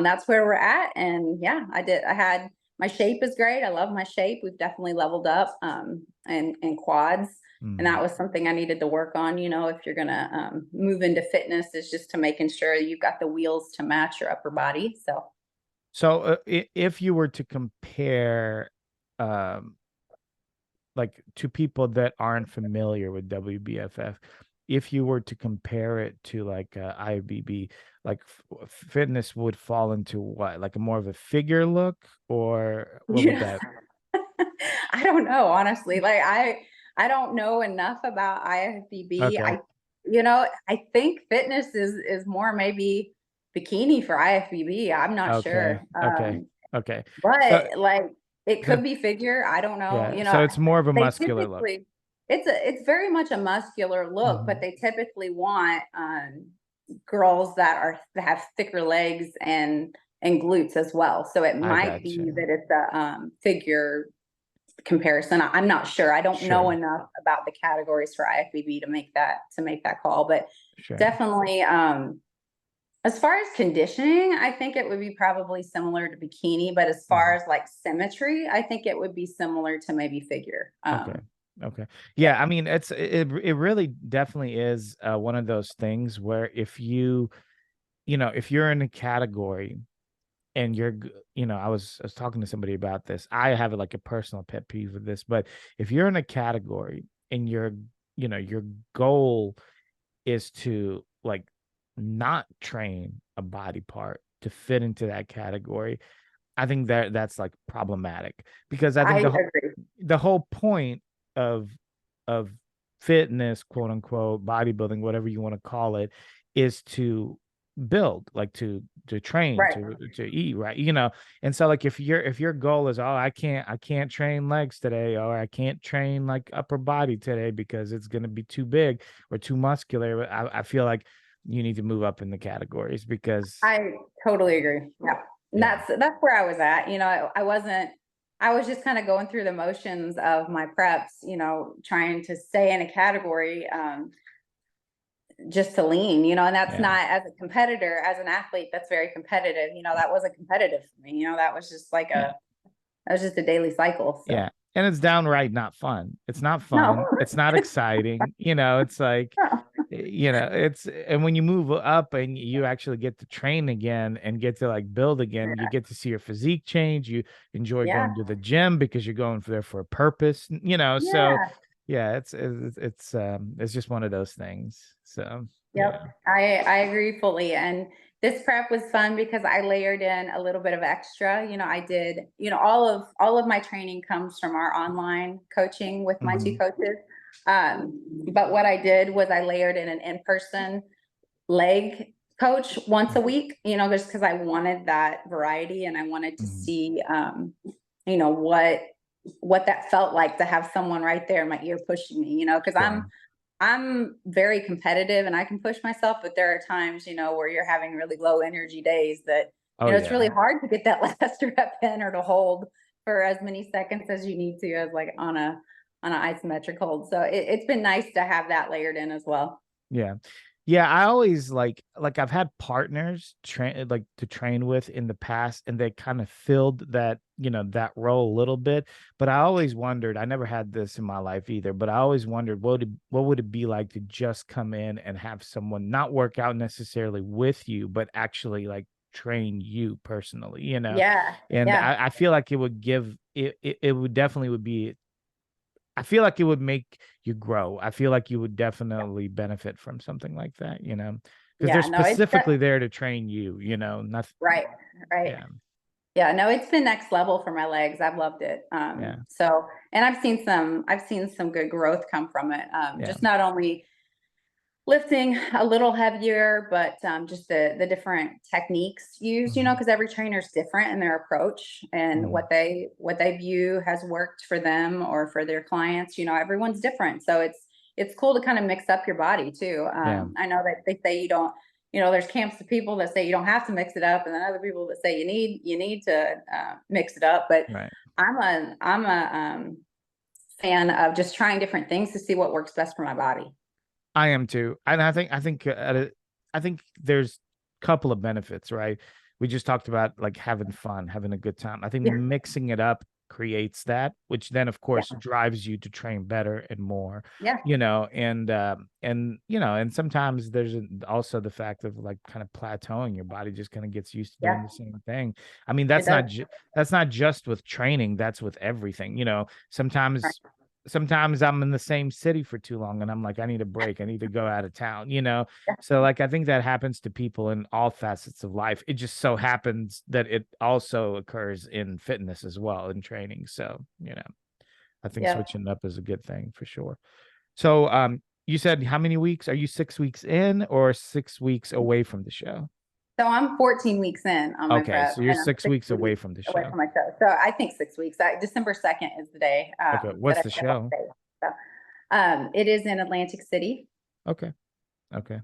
Speaker 2: that's where we're at. And yeah, I had, my shape is great. I love my shape. We've definitely leveled up and quads. And
Speaker 1: Hmm.
Speaker 2: that was something I needed to work on. If you're going to move into fitness, is just to making sure you've got the wheels to match your upper body. So
Speaker 1: So if you were to compare, um, like to people that aren't familiar with WBFF, if you were to compare it to like IFBB, like fitness would fall into what, like a more of a figure look, or what would
Speaker 2: yeah.
Speaker 1: that?
Speaker 2: I don't know, honestly. Like I don't know enough about IFBB.
Speaker 1: Okay.
Speaker 2: I think fitness is more maybe bikini for IFBB. I'm not
Speaker 1: Okay.
Speaker 2: sure.
Speaker 1: Okay. Okay.
Speaker 2: But
Speaker 1: So
Speaker 2: like it
Speaker 1: so
Speaker 2: could be figure. I don't know.
Speaker 1: yeah, so it's more of a
Speaker 2: They
Speaker 1: muscular look.
Speaker 2: typically it's very much a muscular look, but
Speaker 1: Hmm.
Speaker 2: they typically want girls that have thicker legs and glutes as well. So it
Speaker 1: I
Speaker 2: might be
Speaker 1: gotcha.
Speaker 2: that it's a figure comparison. I'm not sure. I don't know
Speaker 1: Sure.
Speaker 2: enough about the categories for IFBB to make that call, but
Speaker 1: Sure.
Speaker 2: definitely as far as conditioning, I think it would be probably similar to bikini, but as far
Speaker 1: Mhm.
Speaker 2: as like symmetry, I think it would be similar to maybe figure.
Speaker 1: Okay. Okay.
Speaker 2: Yeah.
Speaker 1: Yeah, I mean, it really definitely is one of those things where if you're in a category and I was talking to somebody about this. I have like a personal pet peeve with this, but if you're in a category and your goal is to like not train a body part to fit into that category, I think that's like problematic, because I
Speaker 2: I
Speaker 1: think
Speaker 2: agree.
Speaker 1: the whole point of of fitness, quote unquote, bodybuilding, whatever you want to call it, is to build, like to train,
Speaker 2: Right.
Speaker 1: to eat, right? And so like if your goal is, oh, I can't train legs today, or I can't train like upper body today because it's going to be too big or too muscular, I feel like you need to move up in the categories, because
Speaker 2: I totally agree. Yeah. And
Speaker 1: yeah,
Speaker 2: that's where I was at. I wasn't I was just kind of going through the motions of my preps, trying to stay in a category just to lean, and that's
Speaker 1: yeah,
Speaker 2: not, as a competitor, as an athlete, that's very competitive. That wasn't competitive for me. That was just like
Speaker 1: yeah.
Speaker 2: that was just a daily cycle. So
Speaker 1: Yeah. And it's downright not fun. It's not
Speaker 2: no.
Speaker 1: fun. It's not exciting. It's like, and when you move up and you actually get to train again and get to like build again, you get to see your physique change. You enjoy
Speaker 2: Yeah.
Speaker 1: going to the gym because you're going there for a purpose. So
Speaker 2: Yeah.
Speaker 1: yeah, it's just one of those things. So yeah.
Speaker 2: Yep. I agree fully. And this prep was fun because I layered in a little bit of extra. I did, all of my training comes from our online coaching with my two
Speaker 1: Hmm.
Speaker 2: coaches. But what I did was I layered in an in-person leg coach once a week, just because I wanted that variety and I wanted to
Speaker 1: Hmm.
Speaker 2: see you know, what what that felt like to have someone right there in my ear pushing me, because
Speaker 1: Sure.
Speaker 2: I'm very competitive and I can push myself, but there are times, where you're having really low energy days that,
Speaker 1: Oh
Speaker 2: it's
Speaker 1: yeah.
Speaker 2: really hard to get that last rep in or to hold for as many seconds as you need to, as like on an isometric hold. So it's been nice to have that layered in as well.
Speaker 1: Yeah. Yeah, I always like I've had partners train like to train with in the past, and they kind of filled that role a little bit, but I always wondered, I never had this in my life either, but I always wondered what would it be like to just come in and have someone not work out necessarily with you, but actually like train you personally, you know.
Speaker 2: Yeah.
Speaker 1: And
Speaker 2: Yeah.
Speaker 1: I feel like it would give it would definitely would be, I feel like it would make you grow. I feel like you would definitely benefit from something like that, you know, because they're
Speaker 2: Yeah. No, it's that,
Speaker 1: specifically there to train you, you know, nothing.
Speaker 2: right. Right.
Speaker 1: Yeah.
Speaker 2: Yeah, no, it's been next level for my legs. I've loved it.
Speaker 1: Yeah.
Speaker 2: So, and I've seen some good growth come from it.
Speaker 1: Yeah.
Speaker 2: Just not only lifting a little heavier, but just the different techniques used, you know,
Speaker 1: Hmm.
Speaker 2: because every trainer is different in their approach and
Speaker 1: Hmm.
Speaker 2: what they view has worked for them or for their clients. You know, everyone's different, so it's cool to kind of mix up your body too.
Speaker 1: Yeah.
Speaker 2: I know that they say you don't. You know, there's camps of people that say you don't have to mix it up, and then other people that say you need to mix it up. But
Speaker 1: Right.
Speaker 2: I'm a fan of just trying different things to see what works best for my body.
Speaker 1: I am too. And I think there's a couple of benefits, right? We just talked about like having fun, having a good time. I think
Speaker 2: Yeah,
Speaker 1: mixing it up creates that, which then of
Speaker 2: yeah,
Speaker 1: course drives you to train better and more,
Speaker 2: yeah,
Speaker 1: you know, and you know, and sometimes there's also the fact of like kind of plateauing. Your body just kind of gets used to doing
Speaker 2: yeah.
Speaker 1: the same thing. I mean,
Speaker 2: It does.
Speaker 1: that's not just with training, that's with everything, you know. Sometimes I'm in the same city for too long and I'm like, I need a break. I need to go out of town, you know?
Speaker 2: Yeah,
Speaker 1: So, like, I think that happens to people in all facets of life. It just so happens that it also occurs in fitness as well, in training. So, you know, I think
Speaker 2: yeah.
Speaker 1: switching up is a good thing for sure. So, you said how many weeks? Are you 6 weeks in or 6 weeks away from the show?
Speaker 2: So I'm 14 weeks in on my
Speaker 1: Okay,
Speaker 2: prep,
Speaker 1: so you're
Speaker 2: and I'm
Speaker 1: six
Speaker 2: six
Speaker 1: weeks away
Speaker 2: weeks
Speaker 1: from the
Speaker 2: away
Speaker 1: show.
Speaker 2: from my show. So I think 6 weeks. December 2nd is the day
Speaker 1: Okay,
Speaker 2: that
Speaker 1: what's
Speaker 2: I
Speaker 1: the
Speaker 2: step off
Speaker 1: show?
Speaker 2: stage. So it is in Atlantic City.
Speaker 1: Okay, okay.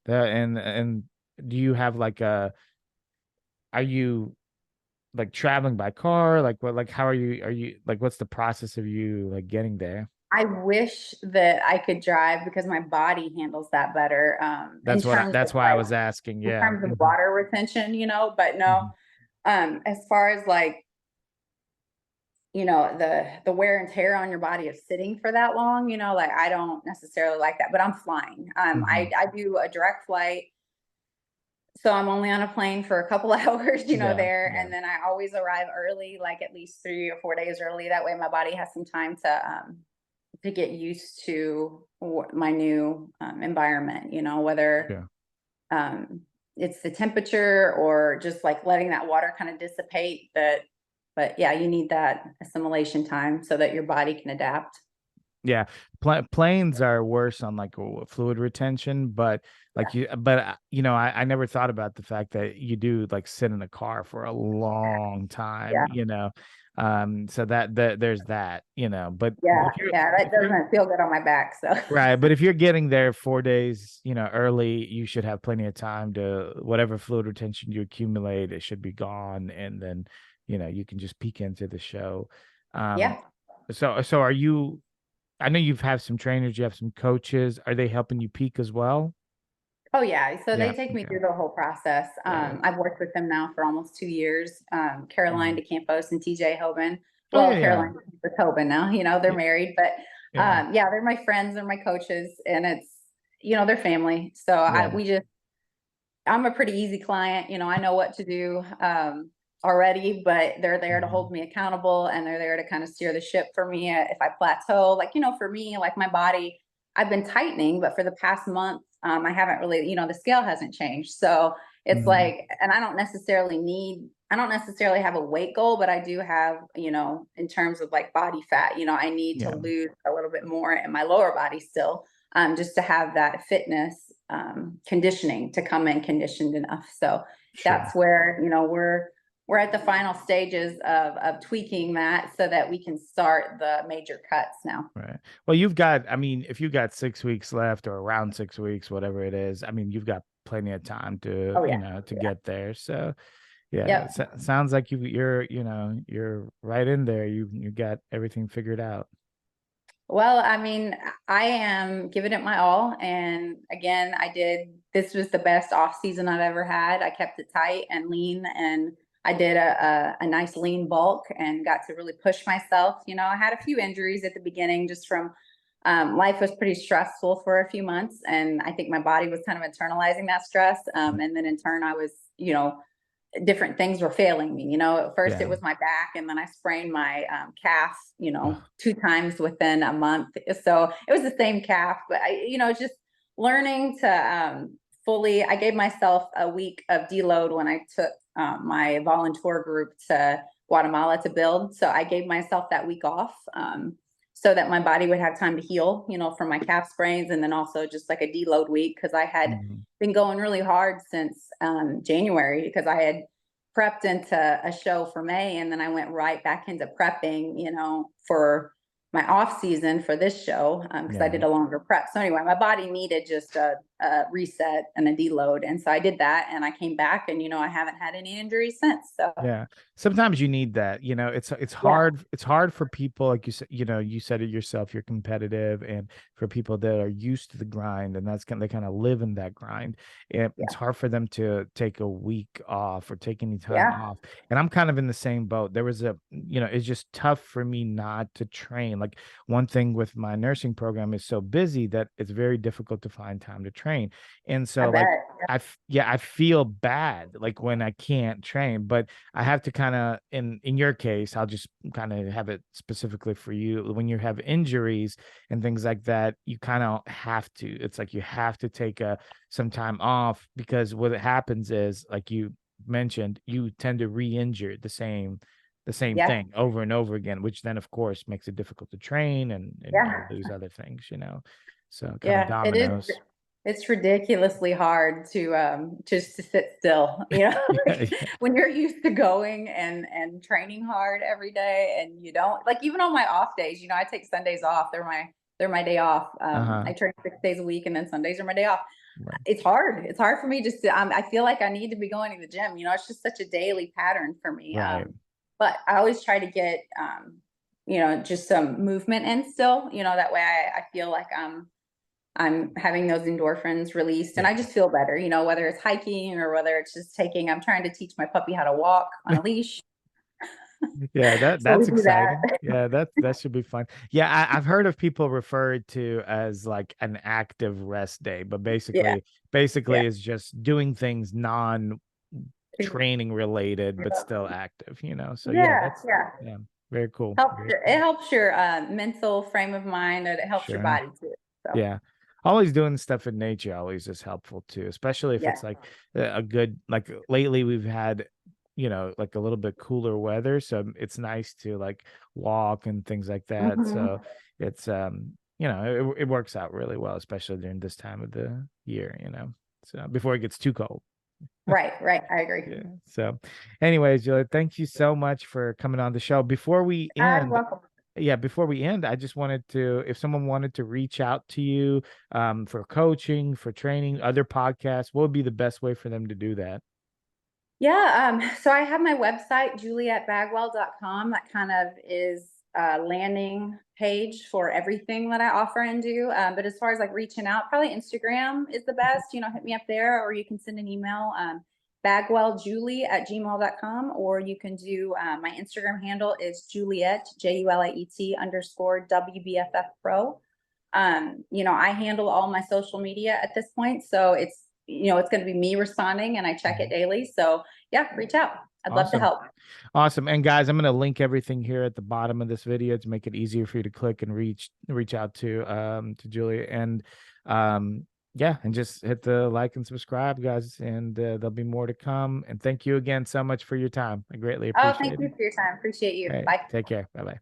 Speaker 1: And do you have like a, are you like traveling by car? Like what, like how are you like what's the process of you like getting there?
Speaker 2: I wish that I could drive because my body handles that better
Speaker 1: That's why I was asking.
Speaker 2: in
Speaker 1: Yeah.
Speaker 2: terms of water retention, you know. But no,
Speaker 1: Mhm.
Speaker 2: as far as like you know the wear and tear on your body of sitting for that long, you know, like I don't necessarily like that. But I'm flying.
Speaker 1: Mhm.
Speaker 2: I do a direct flight. So I'm only on a plane for a couple hours, you know,
Speaker 1: Yeah,
Speaker 2: there,
Speaker 1: yeah,
Speaker 2: and then I always arrive early, like at least 3 or 4 days early. That way, my body has some time to get used to my new environment. You know, whether
Speaker 1: yeah.
Speaker 2: um, it's the temperature or just like letting that water kind of dissipate. But yeah, you need that assimilation time so that your body can adapt.
Speaker 1: Yeah, planes are worse on like fluid retention, but
Speaker 2: Yeah,
Speaker 1: you know, I never thought about the fact that you do like sit in a car for a long time,
Speaker 2: yeah,
Speaker 1: you know. So that there's that, you know, but
Speaker 2: yeah, yeah. That
Speaker 1: if you're
Speaker 2: doesn't feel good on my back. So
Speaker 1: right, but if you're getting there 4 days, you know, early, you should have plenty of time to whatever fluid retention you accumulate, it should be gone, and then, you know, you can just peek into the show. Um,
Speaker 2: yeah.
Speaker 1: so are you? I know you've have some trainers, you have some coaches. Are they helping you peak as well?
Speaker 2: Oh yeah, so they
Speaker 1: Yeah.
Speaker 2: take me
Speaker 1: Okay.
Speaker 2: through the whole process.
Speaker 1: Yeah.
Speaker 2: I've worked with them now for almost 2 years. Caroline
Speaker 1: Mhm.
Speaker 2: DeCampos and TJ Hoban.
Speaker 1: Oh yeah,
Speaker 2: Well,
Speaker 1: yeah,
Speaker 2: Caroline DeCampos Hoban now, you know, they're
Speaker 1: yeah,
Speaker 2: married, but
Speaker 1: yeah,
Speaker 2: yeah, they're my friends, they're my coaches, and it's you know, they're family. So
Speaker 1: yeah.
Speaker 2: I'm a pretty easy client, you know, I know what to do already, but they're there to
Speaker 1: Mhm.
Speaker 2: hold me accountable and they're there to kind of steer the ship for me if I plateau. Like, you know, for me, like my body, I've been tightening, but for the past month, I haven't really, you know, the scale hasn't changed. So it's
Speaker 1: Mhm.
Speaker 2: like, and I don't necessarily have a weight goal, but I do have, you know, in terms of like body fat, you know, I need to
Speaker 1: Yeah,
Speaker 2: lose a little bit more in my lower body still, just to have that fitness conditioning to come in conditioned enough. So
Speaker 1: sure.
Speaker 2: that's where, you know, we're at the final stages of tweaking that so that we can start the major cuts now.
Speaker 1: Right. Well, you've got, I mean, if you got 6 weeks left or around 6 weeks, whatever it is, I mean, you've got plenty of time to,
Speaker 2: Oh
Speaker 1: you
Speaker 2: yeah.
Speaker 1: know, to get there. So, yeah,
Speaker 2: Yep.
Speaker 1: sounds like you're, you know, you're right in there. You got everything figured out.
Speaker 2: Well, I mean, I am giving it my all. And again, this was the best off season I've ever had. I kept it tight and lean and I did a nice lean bulk and got to really push myself. You know, I had a few injuries at the beginning just from life was pretty stressful for a few months. And I think my body was kind of internalizing that stress. And then in turn, I was, you know, different things were failing me. At first
Speaker 1: Yeah.
Speaker 2: it was my back, and then I sprained my calf,
Speaker 1: Ugh.
Speaker 2: 2 times within a month. So it was the same calf, but just learning to fully, I gave myself a week of deload when I took my volunteer group to Guatemala to build. So I gave myself that week off. So that my body would have time to heal, from my calf sprains, and then also just like a deload week, because I had
Speaker 1: Mhm.
Speaker 2: been going really hard since January, because I had prepped into a show for May, and then I went right back into prepping, for my off season for this show, because I
Speaker 1: Yeah.
Speaker 2: did a longer prep. So anyway, my body needed just a reset and a deload, and so I did that, and I came back, and I haven't had any injuries since. So
Speaker 1: Yeah. Sometimes you need that. It's
Speaker 2: yeah,
Speaker 1: hard. It's hard for people, like you said, you said it yourself, you're competitive, and for people that are used to the grind, and they kind of live in that grind. It's
Speaker 2: yeah,
Speaker 1: hard for them to take a week off or take any time
Speaker 2: yeah,
Speaker 1: off. And I'm kind of in the same boat. There was it's just tough for me not to train. Like, one thing with my nursing program is so busy that it's very difficult to find time to train. And
Speaker 2: I
Speaker 1: so, like,
Speaker 2: bet.
Speaker 1: I feel bad like when I can't train, but I have to kind of, in your case, I'll just kind of have it specifically for you. When you have injuries and things like that, you kind of have to. It's like you have to take some time off, because what happens is, like you mentioned, you tend to re-injure the same
Speaker 2: Yeah,
Speaker 1: thing over and over again, which then of course makes it difficult to train and
Speaker 2: yeah.
Speaker 1: all these other things. So kind of
Speaker 2: Yeah, it is.
Speaker 1: dominoes.
Speaker 2: It's ridiculously hard to just to sit still,
Speaker 1: Yeah, yeah.
Speaker 2: when you're used to going and training hard every day, and you don't, like, even on my off days, I take Sundays off. They're my day off.
Speaker 1: Uh-huh.
Speaker 2: I train 6 days a week, and then Sundays are my day off.
Speaker 1: Right.
Speaker 2: It's hard. It's hard for me just to I feel like I need to be going to the gym. It's just such a daily pattern for me.
Speaker 1: Right.
Speaker 2: But I always try to get just some movement in still, that way I feel like I'm having those endorphins released, and
Speaker 1: Yeah.
Speaker 2: I just feel better, whether it's hiking or whether it's just I'm trying to teach my puppy how to walk on a leash.
Speaker 1: Yeah,
Speaker 2: So we
Speaker 1: that's
Speaker 2: do
Speaker 1: exciting.
Speaker 2: that.
Speaker 1: Yeah, that should be fun. Yeah, I've heard of people refer it to as like an active rest day, but
Speaker 2: Yeah. Yeah.
Speaker 1: basically is just doing things non-training related, but still active. So yeah,
Speaker 2: Yeah.
Speaker 1: that's
Speaker 2: Yeah.
Speaker 1: yeah, very cool.
Speaker 2: Helps
Speaker 1: Very
Speaker 2: it
Speaker 1: cool.
Speaker 2: helps your mental frame of mind, and it helps your
Speaker 1: Sure.
Speaker 2: body too. So
Speaker 1: Yeah. Always doing stuff in nature always is helpful too, especially if
Speaker 2: yeah.
Speaker 1: it's like a good, like lately we've had, like a little bit cooler weather. So it's nice to like walk and things like that. So
Speaker 2: Hmm.
Speaker 1: it's, it works out really well, especially during this time of the year. So before it gets too cold.
Speaker 2: Right, right. I agree.
Speaker 1: Yeah. So anyways, Julia, thank you so much for coming on the show.
Speaker 2: You're welcome.
Speaker 1: Before we end, I just wanted to, if someone wanted to reach out to you for coaching, for training, other podcasts, what would be the best way for them to do that?
Speaker 2: Yeah, so I have my website, julietbagwell.com. That kind of is a landing page for everything that I offer and do. But as far as like reaching out, probably Instagram is the best. Hit me up there, or you can send an email, bagwelljulie@gmail.com, or you can do my Instagram handle is Juliet, JULIET _ WBFF Pro. I handle all my social media at this point. So it's going to be me responding, and I check it
Speaker 1: Mhm.
Speaker 2: daily. So yeah, reach out. I'd love to
Speaker 1: Awesome.
Speaker 2: help.
Speaker 1: Awesome. And guys, I'm going to link everything here at the bottom of this video to make it easier for you to click and reach out to Julia. And yeah, and just hit the like and subscribe, guys, and there'll be more to come. And thank you again so much for your time. I greatly
Speaker 2: Oh, thank
Speaker 1: appreciate
Speaker 2: you
Speaker 1: it.
Speaker 2: for your time. Appreciate you.
Speaker 1: All right.
Speaker 2: Bye.
Speaker 1: Take care. Bye-bye.